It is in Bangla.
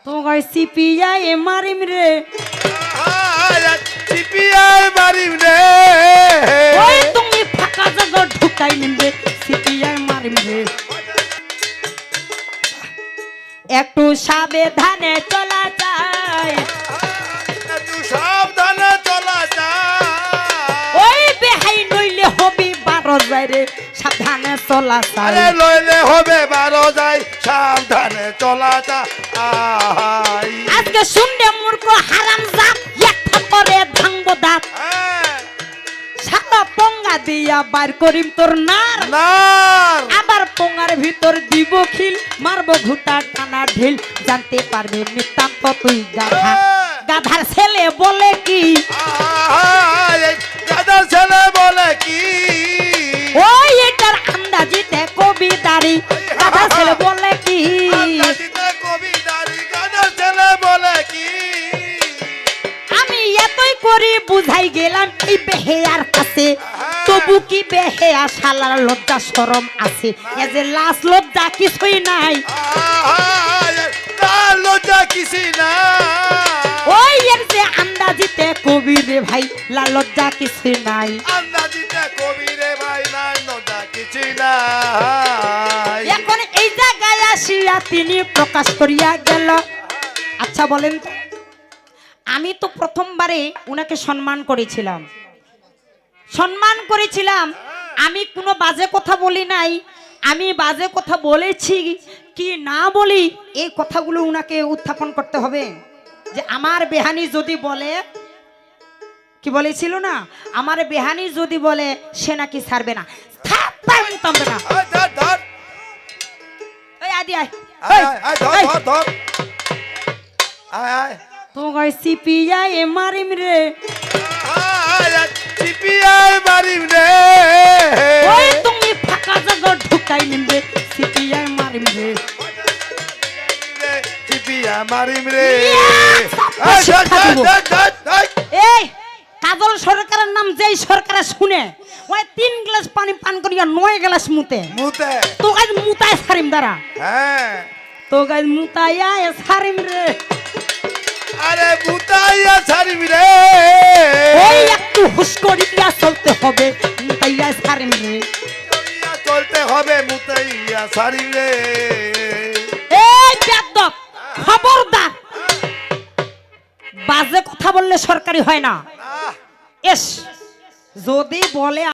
তোমার সিপিআই মারিম রে সিপিআই মারিম রে ওই তুমি ফাঁকা জায়গা ঢুকাই নিবে সিপিআই মারিম রে একটু সাবধানে চলা যায় একটু সাবধানে চলা যায় ওই বেহাই নইলে হবে 12 যায় রে সাবধানে চলা যায় আরে লইলে হবে 12 যায় সাবধানে চলা যায় আজকে শুনলে মূর্খ হারাম জাত একটা করে ভাঙবো দাঁত সারা পঙ্গা দিয়া বার করিম তোর নার নার আবার পঙ্গার ভিতর দিব খিল মারবো ঘুটা টানা ঢিল জানতে পারবে নিতান্ত তুই গাধা গাধার ছেলে বলে কি গাধার ছেলে বলে কি ওই এটার আন্দাজিতে কবিতারি গাধার ছেলে বলে কি আন্দাজিতে কবিতারি গাধার ছেলে বলে কি আমি এতই করি বুঝাই গেলাম এই বেহেয়ার কাছে তবু কি বেহেয়া শালার লজ্জা শরম আছে এ যে লাশ লজ্জা কিছুই নাই তার লজ্জা কিছু না ওই এর যে আন্দাজিতে কবি রে ভাই লা লজ্জা কিছু নাই আন্দাজিতে কবি রে ভাই নাই লজ্জা কিছু নাই এখন এই জায়গায় আসিয়া তিনি প্রকাশ করিয়া গেল আচ্ছা বলেন তো আমি তো প্রথমবারে উনাকে সম্মান করেছিলাম আমি কোনো বাজে কথা বলি নাই আমি বাজে কথা বলেছি কি না বলি এই কথাগুলো উনাকে উত্থাপন করতে হবে যে আমার বেহানি যদি বলে কি বলেছিল না আমার বেহানি যদি বলে সে নাকি ছাড়বে না থামবে না ধর ধর এই আদি আয় ধর ধর আয় তোমার সিপিআই মারিম রে সিপিআই মারিম রে ওই তুমি ফাঁকা জায়গা ঢুকাই নিবে সিপিআই মারিম রে সিপিআই মারিম রে এই কাজল সরকারের নাম যেই সরকারে শুনে ওই 3 গ্লাস পানি পান করিয়া 9 গ্লাস মুতে মুতে তো গাইজ মুতায় ছাড়িম দাঁড়া হ্যাঁ তো গাইজ মুতাইয়া ছাড়িম রে আরে মুতাইয়া ছাড়িম রে ওই একটু হুশ করিয়া চলতে হবে মুতাইয়া ছাড়িম রে চলতে হবে মুতাইয়া ছাড়িম রে এই বেয়াদব খবরদার বাজে কথা বললে সরকারি হয় না এস যদি বলে